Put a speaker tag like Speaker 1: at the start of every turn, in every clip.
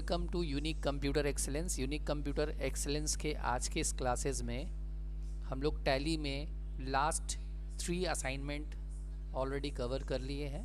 Speaker 1: Welcome to unique computer excellence. Unique computer excellence के आज के इस क्लासेस में हम लोग टैली में लास्ट 3 असाइनमेंट ऑलरेडी कवर कर लिए हैं।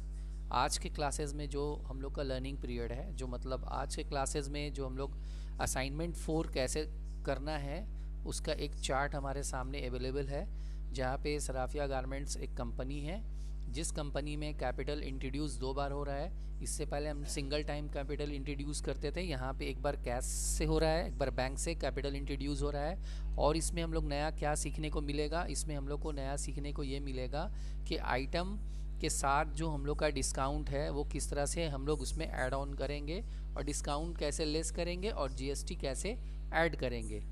Speaker 1: आज के क्लासेस में जो हम लोग का लर्निंग पीरियड है, जो मतलब आज के क्लासेस में जो हम लोग असाइनमेंट 4 कैसे करना है उसका एक चार्ट हमारे सामने अवेलेबल है, जहाँ पे सराफिया गारमेंट्स एक कंपनी है जिस कंपनी में कैपिटल इंट्रोड्यूस 2 बार हो रहा है। इससे पहले हम सिंगल टाइम कैपिटल इंट्रोड्यूस करते थे, यहाँ पे एक बार कैश से हो रहा है, एक बार बैंक से कैपिटल इंट्रोड्यूस हो रहा है। और इसमें हम लोग नया क्या सीखने को मिलेगा, इसमें हम लोग को नया सीखने को ये मिलेगा कि आइटम के साथ जो हम लोग का डिस्काउंट है वो किस तरह से हम लोग उसमें ऐड ऑन करेंगे और डिस्काउंट कैसे लेस करेंगे और जीएसटी कैसे ऐड करेंगे।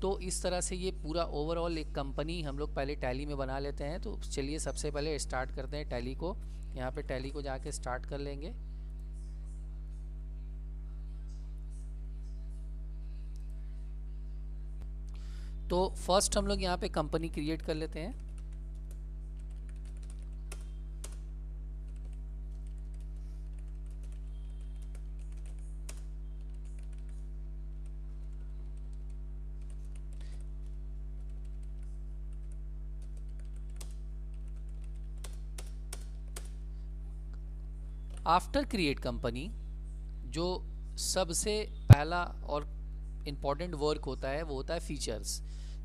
Speaker 1: तो इस तरह से ये पूरा ओवरऑल एक कंपनी हम लोग पहले टैली में बना लेते हैं। तो चलिए सबसे पहले स्टार्ट करते हैं टैली को। यहाँ पे टैली को जाके स्टार्ट कर लेंगे। तो फर्स्ट हम लोग यहाँ पे कंपनी क्रिएट कर लेते हैं। आफ्टर क्रिएट कंपनी जो सबसे पहला और इम्पॉर्टेंट वर्क होता है वो होता है फीचर्स।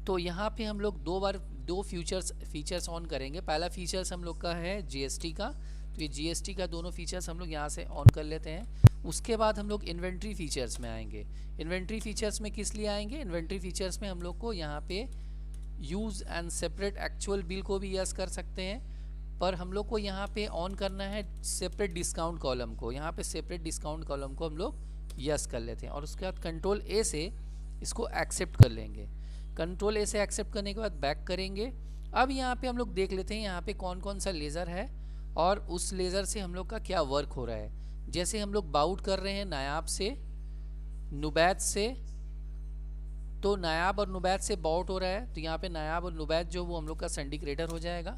Speaker 1: तो यहाँ पे हम लोग दो फीचर्स ऑन करेंगे। पहला फीचर्स हम लोग का है जीएसटी का, तो ये जीएसटी का दोनों फीचर्स हम लोग यहाँ से ऑन कर लेते हैं। उसके बाद हम लोग इन्वेंट्री फीचर्स में आएंगे। इन्वेंट्री फीचर्स में किस लिए आएंगे, इन्वेंट्री फीचर्स में हम लोग को यहाँ पे use and separate actual bill को भी यस कर सकते हैं, पर हम लोग को यहाँ पे ऑन करना है सेपरेट डिस्काउंट कॉलम को। यहाँ पे सेपरेट डिस्काउंट कॉलम को हम लोग यस कर लेते हैं और उसके बाद कंट्रोल ए से इसको एक्सेप्ट कर लेंगे। कंट्रोल ए से एक्सेप्ट करने के बाद बैक करेंगे। अब यहाँ पे हम लोग देख लेते हैं यहाँ पे कौन कौन सा लेज़र है और उस लेज़र से हम लोग का क्या वर्क हो रहा है। जैसे हम लोग बाउट कर रहे हैं नायाब से नुबैत से, तो नायाब और नुबैत से बाउट हो रहा है, तो यहाँ पे नायाब और नुबैत जो वो हम लोग का सिंडिकेटर हो जाएगा।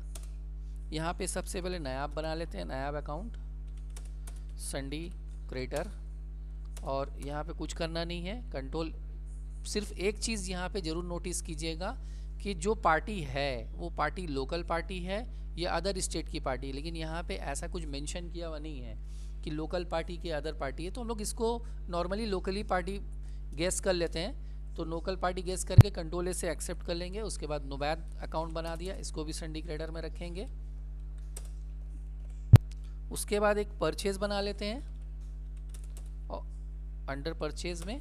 Speaker 1: यहाँ पे सबसे पहले नायाब बना लेते हैं, नायाब अकाउंट सिंडिकेटर। और यहाँ पे कुछ करना नहीं है, कंट्रोल। सिर्फ एक चीज़ यहाँ पे ज़रूर नोटिस कीजिएगा कि जो पार्टी है वो पार्टी लोकल पार्टी है या अदर स्टेट की पार्टी, लेकिन यहाँ पे ऐसा कुछ मेंशन किया हुआ नहीं है कि लोकल पार्टी के अदर पार्टी है। तो हम लोग इसको नॉर्मली लोकली पार्टी गेस कर लेते हैं। तो लोकल पार्टी गेस करके कंट्रोल ए से एक्सेप्ट कर लेंगे। उसके बाद नुबैत अकाउंट बना दिया, इसको भी सिंडिकेटर में रखेंगे। उसके बाद एक परचेज बना लेते हैं और अंडर परचेज में,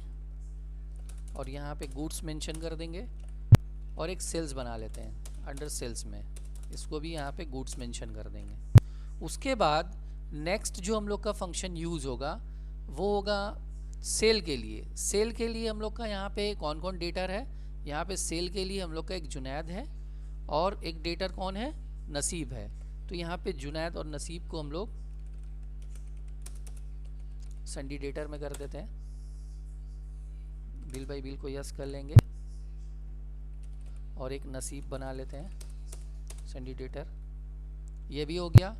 Speaker 1: और यहाँ पे गुड्स मेंशन कर देंगे। और एक सेल्स बना लेते हैं अंडर सेल्स में, इसको भी यहाँ पे गुड्स मेंशन कर देंगे। उसके बाद नेक्स्ट जो हम लोग का फंक्शन यूज़ होगा वो होगा सेल के लिए। सेल के लिए हम लोग का यहाँ पे कौन कौन डेटर है, यहाँ पे सेल के लिए हम लोग का एक जुनैद है और एक डेटर कौन है, नसीब है। तो यहाँ पे जुनैद और नसीब को हम लोग सिंडिकेटर में कर देते हैं। बिल बाई बिल को यस कर लेंगे और एक नसीब बना लेते हैं सिंडिकेटर, ये भी हो गया।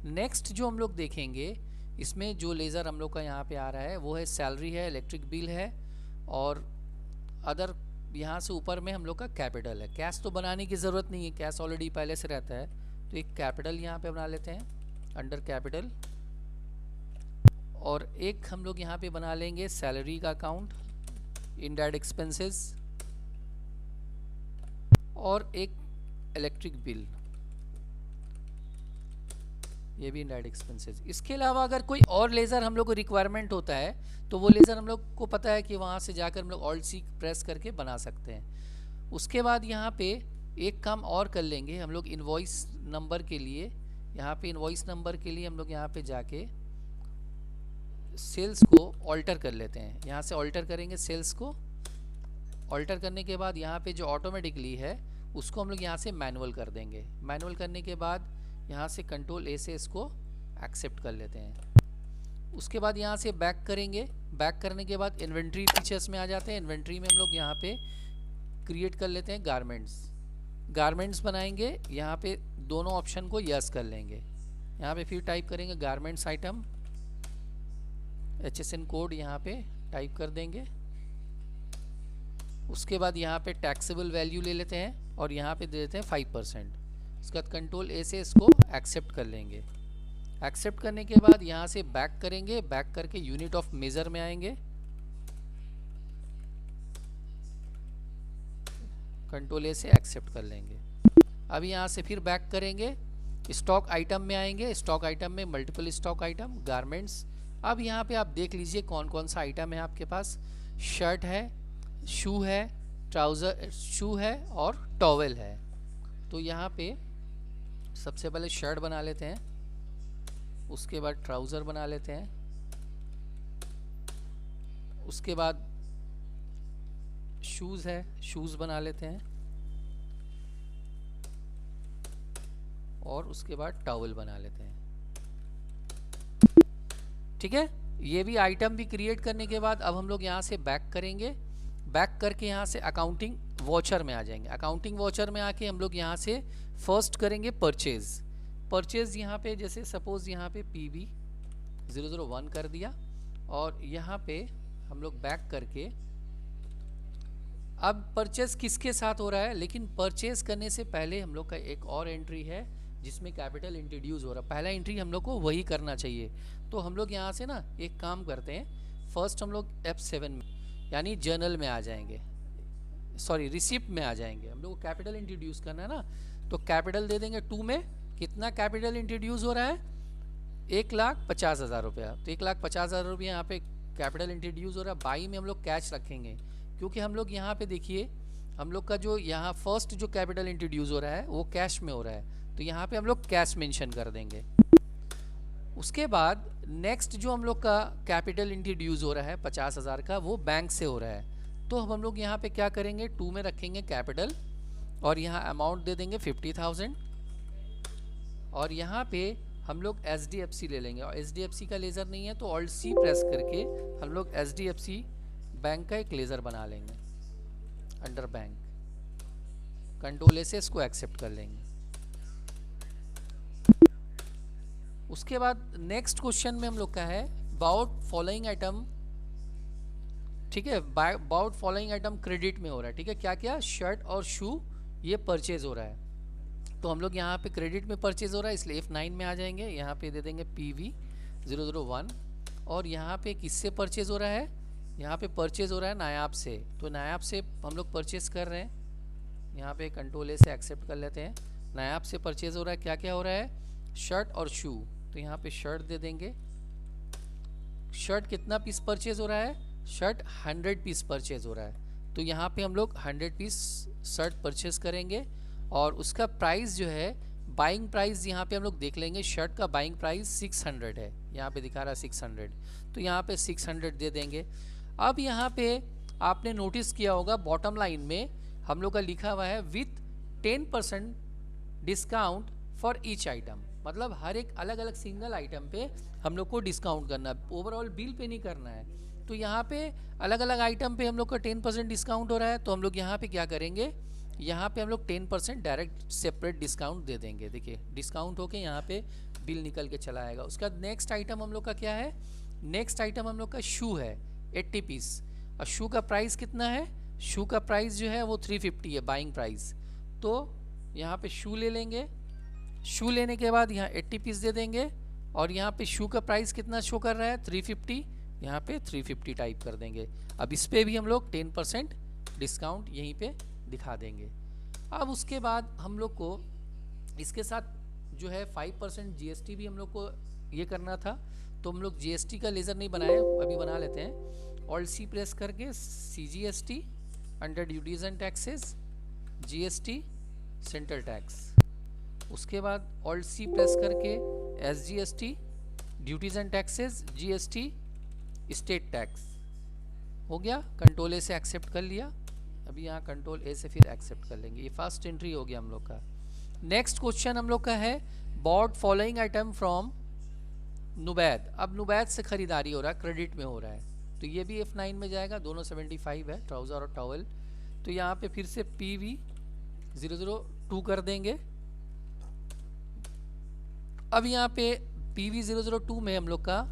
Speaker 1: नेक्स्ट जो हम लोग देखेंगे इसमें जो लेज़र हम लोग का यहाँ पे आ रहा है वो है सैलरी है, इलेक्ट्रिक बिल है और अदर। यहाँ से ऊपर में हम लोग का कैपिटल है। कैश तो बनाने की ज़रूरत नहीं है, कैश ऑलरेडी पहले से रहता है। तो एक कैपिटल यहाँ पे बना लेते हैं अंडर कैपिटल, और एक हम लोग यहाँ पे बना लेंगे सैलरी का अकाउंट, इनडायरेक्ट एक्सपेंसेस, और एक इलेक्ट्रिक बिल, ये भी इनडायरेक्ट एक्सपेंसेस। इसके अलावा अगर कोई और लेज़र हम लोग को रिक्वायरमेंट होता है तो वो लेज़र हम लोग को पता है कि वहाँ से जाकर हम लोग ऑल्ट सी प्रेस करके बना सकते हैं। उसके बाद यहाँ पे एक काम और कर लेंगे हम लोग इनवॉइस नंबर के लिए। यहाँ पे इनवॉइस नंबर के लिए हम लोग यहाँ पे जाके सेल्स को ऑल्टर कर लेते हैं। यहाँ से ऑल्टर करेंगे सेल्स को। ऑल्टर करने के बाद यहाँ पे जो ऑटोमेटिकली है उसको हम लोग यहाँ से मैनुअल कर देंगे। मैनुअल करने के बाद यहाँ से कंट्रोल ए से इसको एक्सेप्ट कर लेते हैं। उसके बाद यहाँ से बैक करेंगे। बैक करने के बाद इन्वेंट्री फीचर्स में आ जाते हैं। इन्वेंट्री में हम लोग यहाँ पे क्रिएट कर लेते हैं गारमेंट्स बनाएंगे। यहाँ पे दोनों ऑप्शन को यस कर लेंगे। यहाँ पे फिर टाइप करेंगे गारमेंट्स आइटम, HSN कोड यहाँ पे टाइप कर देंगे। उसके बाद यहाँ पे टैक्सेबल वैल्यू ले लेते हैं और यहाँ पे दे देते हैं 5%। उसके बाद कंट्रोल ए से इसको एक्सेप्ट कर लेंगे। एक्सेप्ट करने के बाद यहाँ से बैक करेंगे, बैक करके यूनिट ऑफ मेजर में आएंगे, कंट्रोल ए से एक्सेप्ट कर लेंगे। अब यहाँ से फिर बैक करेंगे, स्टॉक आइटम में आएंगे, स्टॉक आइटम में मल्टीपल स्टॉक आइटम, गारमेंट्स। अब यहाँ पे आप देख लीजिए कौन कौन सा आइटम है आपके पास। शर्ट है, शू है, ट्राउज़र शू है और टॉवेल है। तो यहाँ पे सबसे पहले शर्ट बना लेते हैं, उसके बाद ट्राउज़र बना लेते हैं, उसके बाद शूज़ है, शूज़ बना लेते हैं, और उसके बाद टॉवेल बना लेते हैं। ठीक है, ये भी आइटम भी क्रिएट करने के बाद अब हम लोग यहाँ से बैक करेंगे। बैक करके यहाँ से अकाउंटिंग वॉचर में आ जाएंगे। अकाउंटिंग वॉचर में आके हम लोग यहाँ से फर्स्ट करेंगे परचेज। परचेज यहाँ पे जैसे सपोज यहाँ पे PV 001 कर दिया, और यहाँ पे हम लोग बैक करके अब परचेज किसके साथ हो रहा है, लेकिन परचेज करने से पहले हम लोग का एक और एंट्री है जिसमें कैपिटल इंट्रोड्यूस हो रहा है। पहला एंट्री हम लोग को वही करना चाहिए। तो हम लोग यहाँ से ना एक काम करते हैं, फर्स्ट हम लोग F7 में यानी जर्नल में आ जाएंगे, सॉरी रिसिप्ट में आ जाएंगे। हम लोग को कैपिटल इंट्रोड्यूस करना है ना, तो कैपिटल दे देंगे 2 में। कितना कैपिटल इंट्रोड्यूस हो रहा है, 1,50,000 रुपया। तो 1,50,000 रुपया यहाँ पे कैपिटल इंट्रोड्यूस हो रहा है। बाई में हम लोग कैश रखेंगे, क्योंकि हम लोग यहाँ पे देखिए हम लोग का जो यहाँ फर्स्ट जो कैपिटल इंट्रोड्यूस हो रहा है वो कैश में हो रहा है, तो यहाँ पे हम लोग कैश मेंशन कर देंगे। उसके बाद नेक्स्ट जो हम लोग का कैपिटल इंट्रोड्यूस हो रहा है 50,000 का, वो बैंक से हो रहा है। तो हम लोग यहाँ पे क्या करेंगे, 2 में रखेंगे कैपिटल, और यहाँ अमाउंट दे देंगे 50,000, और यहाँ पे हम लोग HDFC ले लेंगे। और HDFC का लेज़र नहीं है तो ऑल्ट C प्रेस करके हम लोग HDFC बैंक का एक लेज़र बना लेंगे अंडर बैंक। कंट्रोल A से इसको एक्सेप्ट कर लेंगे। उसके बाद नेक्स्ट क्वेश्चन में हम लोग का है अबाउट फॉलोइंग आइटम। ठीक है, अबाउट फॉलोइंग आइटम क्रेडिट में हो रहा है। ठीक है, क्या क्या, शर्ट और शू ये परचेज हो रहा है। तो हम लोग यहाँ पे क्रेडिट में परचेज हो रहा है, इसलिए F9 में आ जाएंगे। यहाँ पे दे देंगे PV 001, और यहाँ पे किससे परचेज हो रहा है, यहाँ पे परचेज हो रहा है नायाब से। तो नायाब से हम लोग परचेज कर रहे हैं, यहाँ पे कंट्रोल A से एक्सेप्ट कर लेते हैं। नायाब से परचेज हो रहा है, क्या क्या हो रहा है, शर्ट और शू। तो यहाँ पे शर्ट दे देंगे। शर्ट कितना पीस परचेज हो रहा है, शर्ट 100 पीस परचेज हो रहा है। तो यहाँ पे हम लोग 100 पीस शर्ट परचेज करेंगे, और उसका प्राइस जो है बाइंग प्राइस यहाँ पे हम लोग देख लेंगे। शर्ट का बाइंग प्राइस 600 है, यहाँ पे दिखा रहा है 600, तो यहाँ पे 600 दे देंगे। अब यहाँ पे आपने नोटिस किया होगा बॉटम लाइन में हम लोग का लिखा हुआ है with 10% discount for each item, मतलब हर एक अलग अलग सिंगल आइटम पे हम लोग को डिस्काउंट करना है, ओवरऑल बिल पे नहीं करना है। तो यहाँ पे अलग अलग आइटम पे हम लोग का 10% डिस्काउंट हो रहा है, तो हम लोग यहाँ पे क्या करेंगे, यहाँ पे हम लोग 10% डायरेक्ट सेपरेट डिस्काउंट दे देंगे। देखिए डिस्काउंट होके यहाँ पे बिल निकल के चला आएगा। उसका नेक्स्ट आइटम हम लोग का क्या है, नेक्स्ट आइटम हम लोग का शू है 80 पीस, और शू का प्राइस कितना है, शू का प्राइस जो है वो 350 है बाइंग प्राइस। तो यहाँ पे शू ले लेंगे। शू लेने के बाद यहाँ 80 पीस दे देंगे, और यहाँ पे शू का प्राइस कितना शो कर रहा है 350, यहाँ पे 350 टाइप कर देंगे। अब इस पे भी हम लोग 10% डिस्काउंट यहीं पे दिखा देंगे। अब उसके बाद हम लोग को इसके साथ जो है 5% GST भी हम लोग को ये करना था, तो हम लोग GST का लेज़र नहीं बनाए, अभी बना लेते हैं। ऑल्ट C प्रेस करके CGST under duties and taxes, GST central tax. उसके बाद ऑल्ट C प्रेस करके SGST duties and taxes, GST state tax. हो गया, कंट्रोल A से एक्सेप्ट कर लिया। अभी यहाँ कंट्रोल A से फिर एक्सेप्ट कर लेंगे। ये फर्स्ट एंट्री हो गया हम लोग का। नेक्स्ट क्वेश्चन हम लोग का है बॉट फॉलोइंग आइटम फ्रॉम नुबैद। अब नुबैद से खरीदारी हो रहा है, क्रेडिट में हो रहा है, तो ये भी F9 में जाएगा। दोनों 75 है, ट्राउज़र और टॉवल। तो यहाँ पे फिर से PV 002 कर देंगे। अब यहाँ पे PV 002 में हम लोग का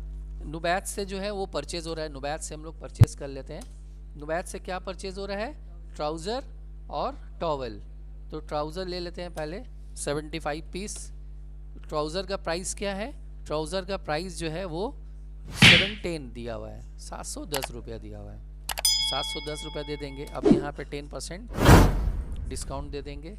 Speaker 1: नुबैत से जो है वो परचेज़ हो रहा है, नुबैत से हम लोग परचेज़ कर लेते हैं। नुबैत से क्या परचेज़ हो रहा है? ट्राउज़र और टॉवल। तो ट्राउज़र ले लेते हैं पहले 75 पीस। ट्राउज़र का प्राइस क्या है? ट्राउज़र का प्राइस जो है वो 710 दिया हुआ है, 710 रुपया दिया हुआ है, 710 रुपया दे देंगे। अब यहाँ पे 10% डिस्काउंट दे देंगे।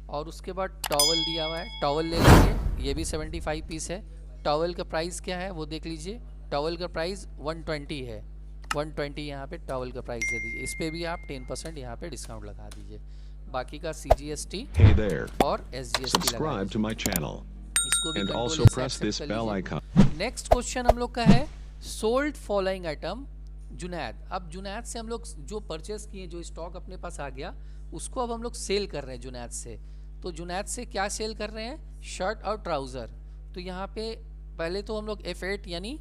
Speaker 1: और उसके बाद टॉवल दिया हुआ है, टॉवल ले लेंगे, ये भी 75 पीस है। टॉवल का प्राइस क्या है वो देख लीजिए, टॉवल का प्राइस 120 है, 120 यहाँ पे टॉवल का प्राइस दे दीजिए। इस पर भी आप 10% यहाँ पे डिस्काउंट लगा दीजिए। बाकी का CGST और SGST लगा दीजिए। इसको भी कंट्रोल से एक्सेप्ट कर लीजिए। नेक्स्ट क्वेश्चन हम लोग का है सोल्ड फॉलोइंग आइटम जुनैद। अब जुनैद से हम लोग जो परचेस किए, जो स्टॉक अपने पास आ गया, उसको अब हम लोग सेल कर रहे हैं जुनैद से। तो जुनैद से क्या सेल कर रहे हैं? शर्ट और ट्राउज़र। तो यहाँ पे पहले तो हम लोग F8 यानी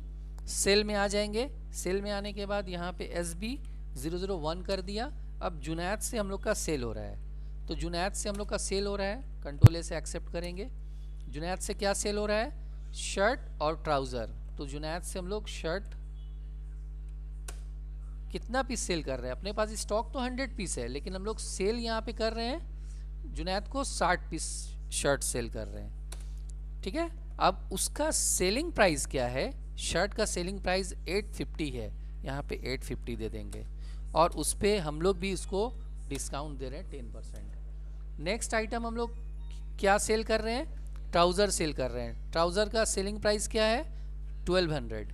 Speaker 1: सेल में आ जाएंगे। सेल में आने के बाद यहाँ पे SB 001 कर दिया। अब जुनैद से हम लोग का सेल हो रहा है। तो जुनैद से हम लोग का सेल हो रहा है, कंट्रोल से एक्सेप्ट करेंगे। जुनैद से क्या सेल हो रहा है? शर्ट और ट्राउज़र। तो जुनैद से हम लोग शर्ट कितना पीस सेल कर रहे हैं? अपने पास स्टॉक तो 100 पीस है, लेकिन हम लोग सेल यहाँ पे कर रहे हैं जुनैद को 60 पीस शर्ट सेल कर रहे हैं। ठीक है, अब उसका सेलिंग प्राइस क्या है? शर्ट का सेलिंग प्राइस 850 है, यहाँ पे 850 दे देंगे। और उस पर हम लोग भी इसको डिस्काउंट दे रहे हैं 10%। नेक्स्ट आइटम हम लोग क्या सेल कर रहे हैं? ट्राउज़र सेल कर रहे हैं। ट्राउज़र का सेलिंग प्राइस क्या है? 1200।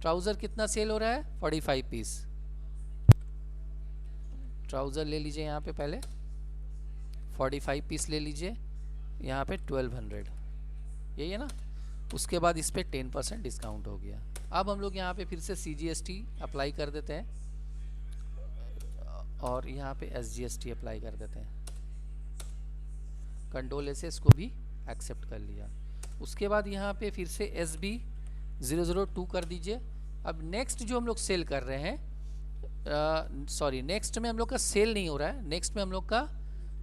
Speaker 1: ट्राउज़र कितना सेल हो रहा है? 45 पीस। ट्राउज़र ले लीजिए यहाँ पे पहले 45 पीस ले लीजिए, यहाँ पे 1200, यही है ना। उसके बाद इस पर 10% डिस्काउंट हो गया। अब हम लोग यहाँ पे फिर से CGST अप्लाई कर देते हैं और यहाँ पे SGST अप्लाई कर देते हैं। कंट्रोल से इसको भी एक्सेप्ट कर लिया। उसके बाद यहाँ पे फिर से SB 002 कर दीजिए। अब नेक्स्ट जो हम लोग सेल कर रहे हैं, सॉरी, नेक्स्ट में हम लोग का सेल नहीं हो रहा है, नेक्स्ट में हम लोग का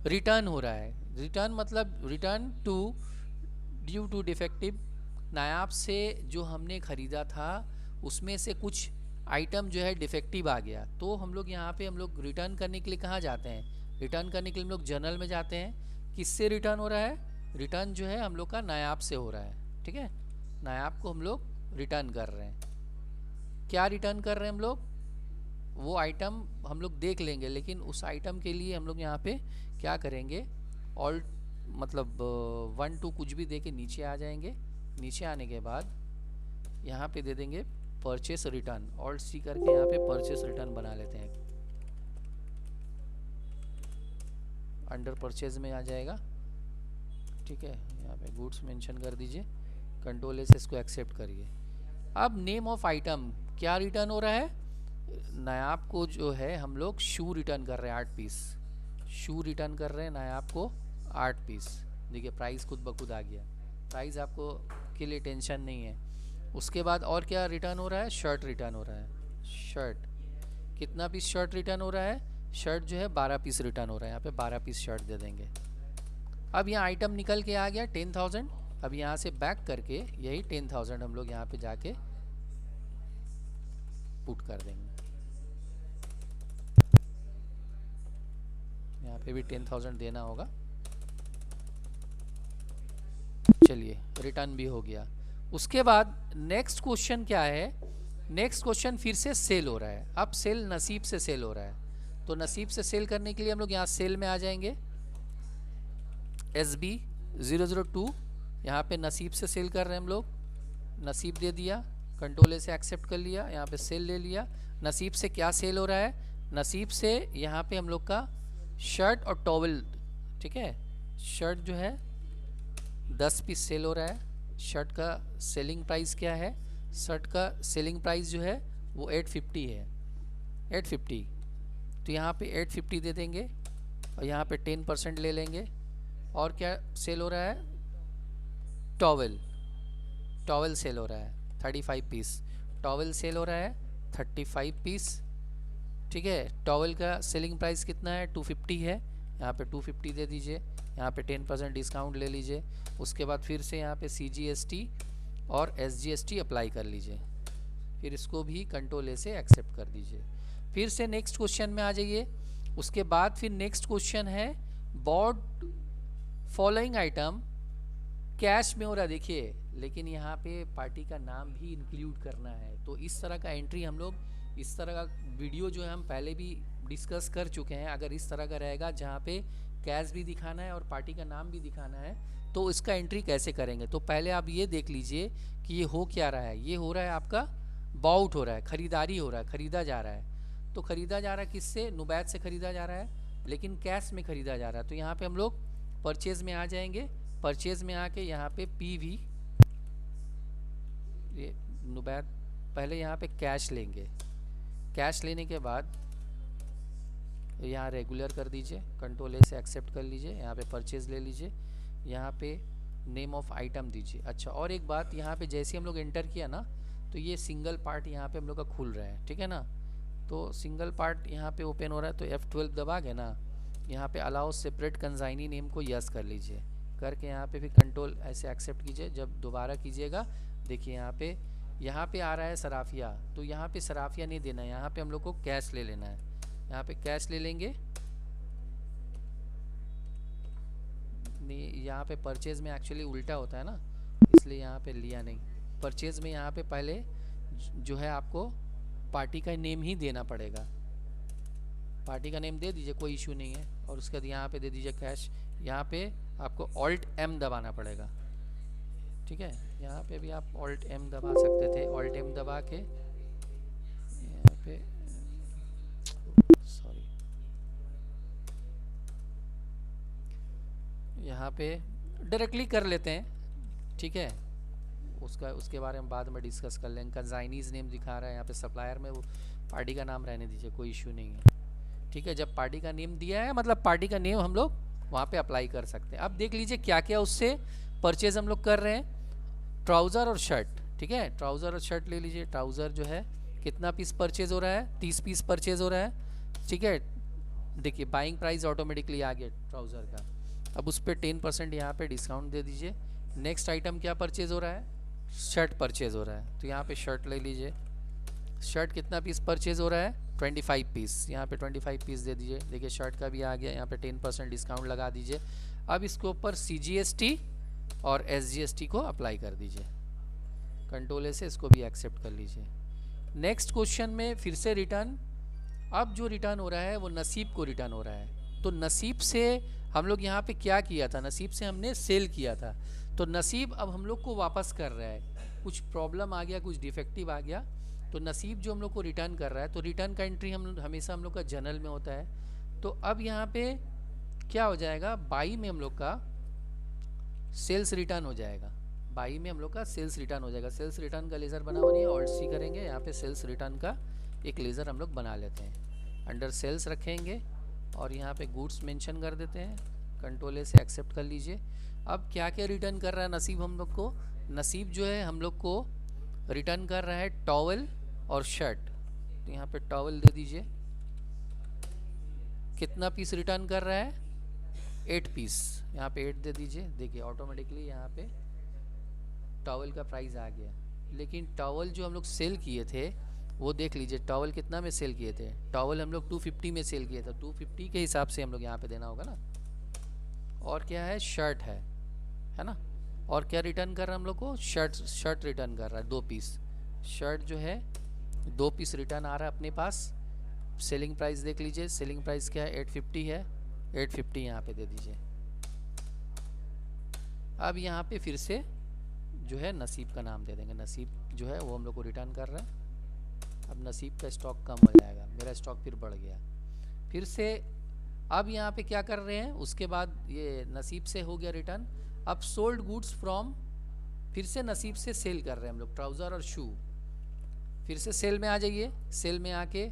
Speaker 1: रिटर्न हो रहा है। रिटर्न मतलब return to due to defective. नायाब से जो हमने ख़रीदा था उसमें से कुछ आइटम जो है डिफेक्टिव आ गया, तो हम लोग यहाँ पे हम लोग रिटर्न करने के लिए कहाँ जाते हैं? रिटर्न करने के लिए हम लोग जर्नल में जाते हैं। किससे रिटर्न हो रहा है? रिटर्न जो है हम लोग का नायाब से हो रहा है। ठीक है, नायाब को हम लोग रिटर्न कर रहे हैं। क्या रिटर्न कर रहे हैं हम लोग? वो आइटम हम लोग देख लेंगे, लेकिन उस आइटम के लिए हम लोग यहाँ पे क्या करेंगे? ऑल मतलब 1 2 कुछ भी दे के नीचे आ जाएंगे। नीचे आने के बाद यहाँ पे दे देंगे परचेस रिटर्न, ऑल्ट C करके यहाँ पे परचेस रिटर्न बना लेते हैं। अंडर परचेज में आ जाएगा। ठीक है, यहाँ पे गुड्स मेंशन कर दीजिए, कंट्रोल से इसको एक्सेप्ट करिए। अब नेम ऑफ आइटम क्या रिटर्न हो रहा है? नायाब को जो है हम लोग शू रिटर्न कर रहे हैं 8 पीस। शू रिटर्न कर रहे हैं नायाब को 8 पीस। देखिए प्राइस खुद ब खुद आ गया, प्राइस आपको के लिए टेंशन नहीं है। उसके बाद और क्या रिटर्न हो रहा है? शर्ट रिटर्न हो रहा है। शर्ट कितना पीस शर्ट रिटर्न हो रहा है? शर्ट जो है 12 पीस रिटर्न हो रहा है, यहाँ पे 12 पीस शर्ट दे देंगे। अब यहाँ आइटम निकल के आ गया 10,000। अब यहाँ से बैक करके यही 10,000 हम लोग यहाँ पे जाके पुट कर देंगे। यहाँ पे भी 10,000 देना होगा। चलिए रिटर्न भी हो गया। उसके बाद नेक्स्ट क्वेश्चन क्या है? नेक्स्ट क्वेश्चन फिर से सेल हो रहा है। अब सेल नसीब से सेल हो रहा है, तो नसीब से सेल करने के लिए हम लोग यहाँ सेल में आ जाएंगे। SB 002 यहाँ पे नसीब से सेल कर रहे हैं हम लोग। नसीब दे दिया, कंट्रोल से एक्सेप्ट कर लिया, यहाँ पे सेल ले लिया। नसीब से क्या सेल हो रहा है? नसीब से यहाँ पे हम लोग का शर्ट और टॉवल। ठीक है, शर्ट जो है 10 पीस सेल हो रहा है। शर्ट का सेलिंग प्राइस क्या है? शर्ट का सेलिंग प्राइस जो है वो 850 है, 850। तो यहाँ पे 850 दे देंगे और यहाँ पे 10% ले लेंगे। और क्या सेल हो रहा है? टॉवल। टॉवल सेल हो रहा है 35 पीस। टॉवल सेल हो रहा है 35 पीस। ठीक है, टॉवल का सेलिंग प्राइस कितना है? 250 है, यहाँ पे 250 दे दीजिए। यहाँ पे 10% डिस्काउंट ले लीजिए। उसके बाद फिर से यहाँ पे CGST और SGST अप्लाई कर लीजिए। फिर इसको भी कंट्रोल ए से एक्सेप्ट कर दीजिए। फिर से नेक्स्ट क्वेश्चन में आ जाइए। उसके बाद फिर नेक्स्ट क्वेश्चन है बॉट फॉलोइंग आइटम कैश में हो रहा है, देखिए, लेकिन यहाँ पे पार्टी का नाम भी इंक्लूड करना है। तो इस तरह का एंट्री हम लोग, इस तरह का वीडियो जो है हम पहले भी डिस्कस कर चुके हैं। अगर इस तरह का रहेगा जहाँ पे कैश भी दिखाना है और पार्टी का नाम भी दिखाना है, तो इसका एंट्री कैसे करेंगे। तो पहले आप ये देख लीजिए कि ये हो क्या रहा है। ये हो रहा है आपका बाउट हो रहा है, ख़रीदारी हो रहा है, ख़रीदा जा रहा है। तो ख़रीदा जा रहा है किससे, नुबैत से ख़रीदा जा रहा है, लेकिन कैश में ख़रीदा जा रहा है। तो यहाँ पे हम लोग परचेज़ में आ जाएंगे। परचेज़ में आके यहाँ पे PV, ये नुबैत, पहले यहाँ पे कैश लेंगे। कैश लेने के बाद यहाँ रेगुलर कर दीजिए, कंट्रोल ए से एक्सेप्ट कर लीजिए। यहाँ पे परचेज़ ले लीजिए, यहाँ पे नेम ऑफ आइटम दीजिए। अच्छा, और एक बात, यहाँ पे जैसे हम लोग एंटर किया ना, तो ये सिंगल पार्ट यहाँ पे हम लोग का खुल रहा है, ठीक है ना। तो सिंगल पार्ट यहाँ पे ओपन हो रहा है, तो F12 दबा के ना यहाँ पे अलाउ सेपरेट कंसाइनी नेम को यस कर लीजिए। करके यहाँ पे फिर कंट्रोल ऐसे एक्सेप्ट कीजिए। जब दोबारा कीजिएगा, देखिए यहाँ पे आ रहा है सराफिया। तो यहाँ पे सराफिया नहीं देना है, यहाँ पे हम लोग को कैश ले लेना है। यहाँ पे कैश ले लेंगे। नहीं, यहाँ पे परचेज़ में एक्चुअली उल्टा होता है ना, इसलिए यहाँ पे लिया नहीं। परचेज़ में यहाँ पे पहले जो है आपको पार्टी का नेम ही देना पड़ेगा। पार्टी का नेम दे दीजिए, कोई इशू नहीं है। और उसके बाद यहाँ पे दे दीजिए कैश। यहाँ पे आपको Alt M दबाना पड़ेगा, ठीक है। यहाँ पे भी आप Alt M दबा सकते थे। Alt M दबा के यहाँ पे, सॉरी, यहाँ पे डायरेक्टली कर लेते हैं, ठीक है। उसके बारे में बाद में डिस्कस कर लेंगे। कंसाइनीज नेम दिखा रहा है यहाँ पे, सप्लायर में वो पार्टी का नाम रहने दीजिए, कोई इशू नहीं है, ठीक है। जब पार्टी का नेम दिया है, मतलब पार्टी का नेम हम लोग वहाँ पे अप्लाई कर सकते हैं। अब देख लीजिए क्या क्या उससे परचेज हम लोग कर रहे हैं। ट्राउज़र और शर्ट, ठीक है। ट्राउज़र और शर्ट ले लीजिए। ट्राउज़र जो है कितना पीस परचेज हो रहा है, 30 पीस परचेज हो रहा है, ठीक है। देखिए बाइंग प्राइस ऑटोमेटिकली आ गया ट्राउज़र का। अब उस पर 10% यहाँ पे डिस्काउंट दे दीजिए। नेक्स्ट आइटम क्या परचेज हो रहा है, शर्ट परचेज हो रहा है। तो यहाँ पे शर्ट ले लीजिए। शर्ट कितना पीस परचेज हो रहा है, 25 पीस। यहाँ पे 25 पीस दे दीजिए। देखिए शर्ट का भी आ गया। यहाँ पे 10% डिस्काउंट लगा दीजिए। अब इसके ऊपर CGST और SGST को अप्लाई कर दीजिए। कंट्रोल ए से इसको भी एक्सेप्ट कर लीजिए। नेक्स्ट क्वेश्चन में फिर से रिटर्न। अब जो रिटर्न हो रहा है वो नसीब को रिटर्न हो रहा है। तो नसीब से हम लोग यहाँ पे क्या किया था, नसीब से हमने सेल किया था। तो नसीब अब हम लोग को वापस कर रहा है। कुछ प्रॉब्लम आ गया, कुछ डिफेक्टिव आ गया, तो नसीब जो हम लोग को रिटर्न कर रहा है। तो रिटर्न का एंट्री हमेशा हम लोग का जनरल में होता है। तो अब यहाँ पे क्या हो जाएगा, बाई में हम लोग का सेल्स रिटर्न हो जाएगा। बाई में हम लोग का सेल्स रिटर्न हो जाएगा। सेल्स रिटर्न का लेज़र बना हुआ नहीं है, Alt C करेंगे, यहाँ पे सेल्स रिटर्न का एक लेज़र हम लोग बना लेते हैं। अंडर सेल्स रखेंगे और यहाँ पे गुड्स मेंशन कर देते हैं। कंट्रोल ए से एक्सेप्ट कर लीजिए। अब क्या क्या रिटर्न कर रहा है नसीब हम लोग को, नसीब जो है हम लोग को रिटर्न कर रहा है टॉवल और शर्ट। तो यहाँ पे टॉवल दे दीजिए। कितना पीस रिटर्न कर रहा है, 8 पीस। यहाँ पे 8 दे दीजिए। देखिए ऑटोमेटिकली यहाँ पे टॉवल का प्राइस आ गया। लेकिन टॉवल जो हम लोग सेल किए थे वो देख लीजिए, टॉवल कितना में सेल किए थे। टॉवल हम लोग 250 में सेल किए थे। 250 के हिसाब से हम लोग यहाँ पे देना होगा ना। और क्या है, शर्ट है ना। और क्या रिटर्न कर रहा है हम लोग को, शर्ट रिटर्न कर रहा है 2 पीस। शर्ट जो है 2 पीस रिटर्न आ रहा है अपने पास। सेलिंग प्राइस देख लीजिए, सेलिंग प्राइस क्या है, 850 है। 850 यहाँ पे दे दीजिए। अब यहाँ पे फिर से जो है नसीब का नाम दे देंगे। नसीब जो है वो हम लोग को रिटर्न कर रहा है। अब नसीब का स्टॉक कम हो जाएगा, मेरा स्टॉक फिर बढ़ गया। फिर से अब यहाँ पे क्या कर रहे हैं, उसके बाद ये नसीब से हो गया रिटर्न। अब सोल्ड गुड्स फ्रॉम, फिर से नसीब से सेल कर रहे हैं हम लोग ट्राउज़र और शू। फिर से सेल में आ जाइए। सेल में आके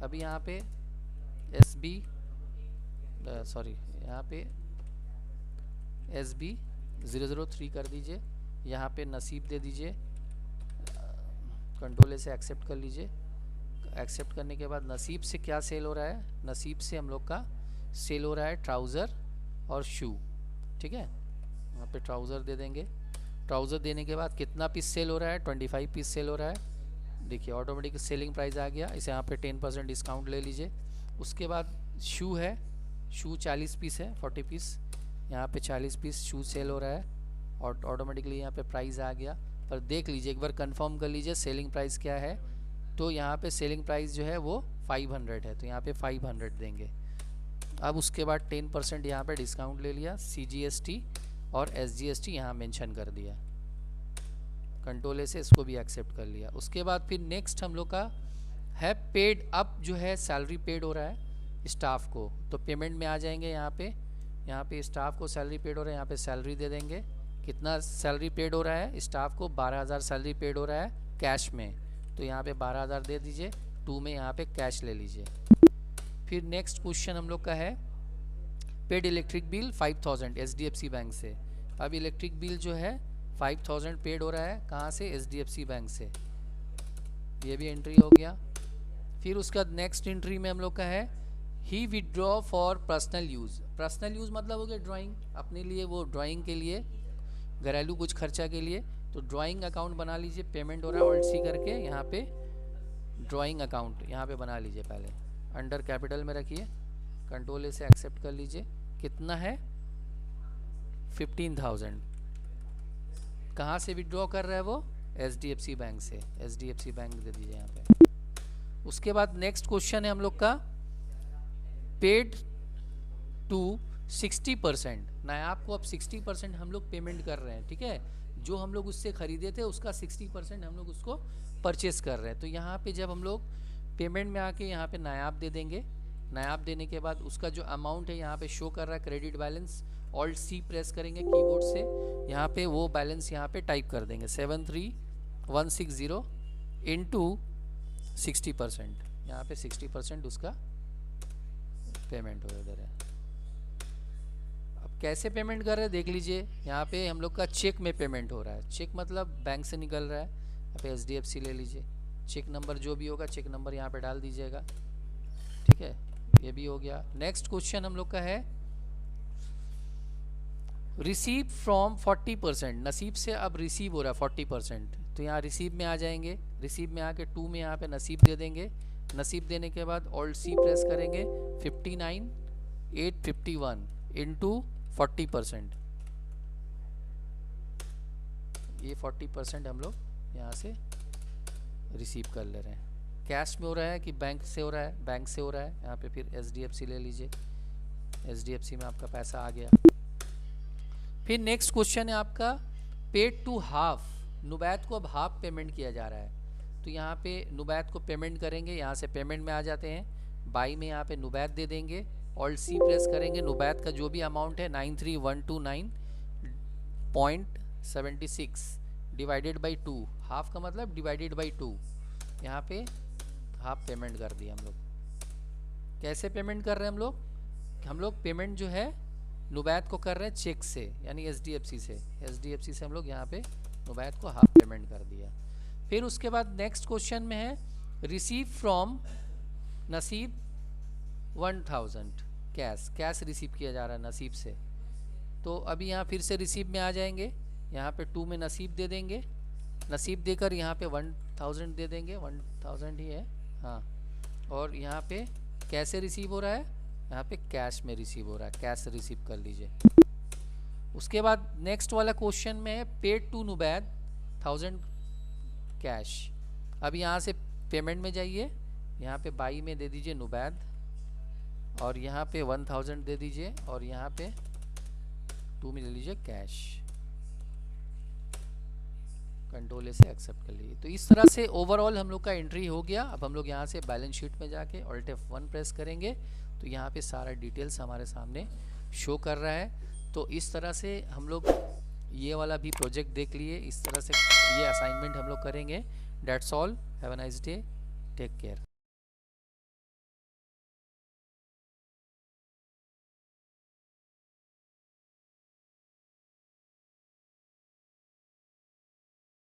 Speaker 1: अभी यहाँ पे SB सॉरी यहाँ पे SB 003 कर दीजिए। यहाँ पे नसीब दे दीजिए। कंट्रोल से एक्सेप्ट कर लीजिए। एक्सेप्ट करने के बाद नसीब से क्या सेल हो रहा है, नसीब से हम लोग का सेल हो रहा है ट्राउज़र और शू, ठीक है। यहाँ पे ट्राउज़र दे देंगे। ट्राउज़र देने के बाद कितना पीस सेल हो रहा है, 25 पीस सेल हो रहा है। देखिए ऑटोमेटिक सेलिंग प्राइस आ गया, इसे यहाँ पे 10% डिस्काउंट ले लीजिए। उसके बाद शू है, शू 40 पीस है, 40 पीस, यहाँ पे 40 पीस शू सेल हो रहा है और ऑटोमेटिकली यहाँ पे प्राइस आ गया। पर देख लीजिए एक बार कंफर्म कर लीजिए सेलिंग प्राइस क्या है। तो यहाँ पे सेलिंग प्राइस जो है वो 500 है, तो यहाँ पे 500 देंगे। अब उसके बाद 10% यहाँ पे डिस्काउंट ले लिया, CGST और SGST यहाँ मेंशन कर दिया, कंट्रोल ए से इसको भी एक्सेप्ट कर लिया। उसके बाद फिर नेक्स्ट हम लोग का है पेड। अब जो है सैलरी पेड हो रहा है स्टाफ को, तो पेमेंट में आ जाएंगे यहाँ पे स्टाफ को सैलरी पेड हो रहा है, यहाँ पे सैलरी दे देंगे। कितना सैलरी पेड हो रहा है स्टाफ को? 12,000 सैलरी पेड हो रहा है कैश में, तो यहाँ पे 12,000 दे दीजिए, 2 में यहाँ पे कैश ले लीजिए। फिर नेक्स्ट क्वेश्चन हम लोग का है paid electric bill 5,000 SDFC bank से। अब इलेक्ट्रिक बिल जो है 5,000 पेड हो रहा है, कहाँ से? SDFC बैंक से, ये भी एंट्री हो गया। फिर उसके बाद नेक्स्ट एंट्री में हम लोग का है ही withdraw for personal use. Personal use मतलब हो गया ड्राइंग, अपने लिए, वो ड्राइंग के लिए, घरेलू कुछ खर्चा के लिए। तो ड्राइंग अकाउंट बना लीजिए, पेमेंट हो रहा है ऑल्ट सी करके, यहाँ पे ड्राइंग अकाउंट यहाँ पे बना लीजिए, पहले अंडर कैपिटल में रखिए, कंट्रोल ए से एक्सेप्ट कर लीजिए। कितना है? 15,000। कहाँ से विड्रॉ कर रहा है वो? SDFC बैंक से, SDFC बैंक दे दीजिए यहाँ पे। उसके बाद नेक्स्ट क्वेश्चन है हम लोग का पेड टू 60%। नायाब को अब 60% हम लोग पेमेंट कर रहे हैं, ठीक है। जो हम लोग उससे ख़रीदे थे उसका 60% हम लोग उसको परचेस कर रहे हैं। तो यहाँ पे जब हम लोग पेमेंट में आके यहाँ पे नायाब दे देंगे, नायाब देने के बाद उसका जो अमाउंट है यहाँ पे शो कर रहा है credit balance, alt C press करेंगे कीबोर्ड से, यहाँ पे वो बैलेंस यहाँ पे टाइप कर देंगे 73,160 इंटू 60%, यहाँ पे 60% उसका पेमेंट हो इधर है। अब कैसे पेमेंट कर रहे हैं देख लीजिए, यहाँ पे हम लोग का चेक में पेमेंट हो रहा है। चेक मतलब बैंक से निकल रहा है, यहाँ पे SDFC ले लीजिए, चेक नंबर जो भी होगा चेक नंबर यहाँ पे डाल दीजिएगा, ठीक है। ये भी हो गया। नेक्स्ट क्वेश्चन हम लोग का है रिसीव फ्रॉम 40%। नसीब से अब रिसीव हो रहा है 40%, तो यहाँ रिसीव में आ जाएंगे, रिसीव में आके 2 में यहाँ पे नसीब दे देंगे। नसीब देने के बाद ऑल्ट सी प्रेस करेंगे 59,851 इंटू 40%, ये 40% हम लोग यहाँ से रिसीव कर ले रहे हैं। कैश में हो रहा है कि बैंक से हो रहा है? बैंक से हो रहा है। यहाँ पे फिर SDFC ले लीजिए, SDFC में आपका पैसा आ गया। फिर नेक्स्ट क्वेश्चन है आपका पेड टू हाफ। नुबैत को अब हाफ पेमेंट किया जा रहा है, तो यहाँ पे नुबैत को पेमेंट करेंगे, यहाँ से पेमेंट में आ जाते हैं, बाई में यहाँ पे नुबैत दे देंगे, ऑल्ट सी प्रेस करेंगे, नुबैत का जो भी अमाउंट है 93,129.76 डिवाइडेड बाई 2, हाफ का मतलब डिवाइडेड बाई 2, यहाँ पे हाफ पेमेंट कर दिया हम लोग। कैसे पेमेंट कर रहे हैं हम लोग? हम लोग पेमेंट जो है नुबैत को कर रहे हैं चेक से, यानी SDFC से, SDFC से हम लोग यहाँ पे नुबैत को हाफ पेमेंट कर दिया। फिर उसके बाद नेक्स्ट क्वेश्चन में है रिसीव फ्रॉम नसीब 1,000 कैश। कैश रिसीव किया जा रहा है नसीब से, तो अभी यहाँ फिर से रिसीव में आ जाएंगे, यहाँ पे 2 में नसीब दे देंगे, नसीब देकर यहाँ पे 1,000 दे देंगे, 1,000 ही है हाँ। और यहाँ पे कैसे रिसीव हो रहा है? यहाँ पे कैश में रिसीव हो रहा है, कैश रिसीव कर लीजिए। उसके बाद नेक्स्ट वाला क्वेश्चन में है पेड टू नुबैद 1,000 कैश। अब यहाँ से पेमेंट में जाइए, यहाँ पे बाई में दे दीजिए नुबैद, और यहाँ पे 1,000 दे दीजिए, और यहाँ पे 2 में ले लीजिए कैश, कंट्रोल से एक्सेप्ट कर लीजिए। तो इस तरह से ओवरऑल हम लोग का एंट्री हो गया। अब हम लोग यहाँ से बैलेंस शीट में जाके ऑल्ट F1 प्रेस करेंगे, तो यहाँ पे सारा डिटेल्स हमारे सामने शो कर रहा है। तो इस तरह से हम लोग ये वाला भी प्रोजेक्ट देख लिए, इस तरह से ये असाइनमेंट हम लोग करेंगे। That's all, have a nice day, take care.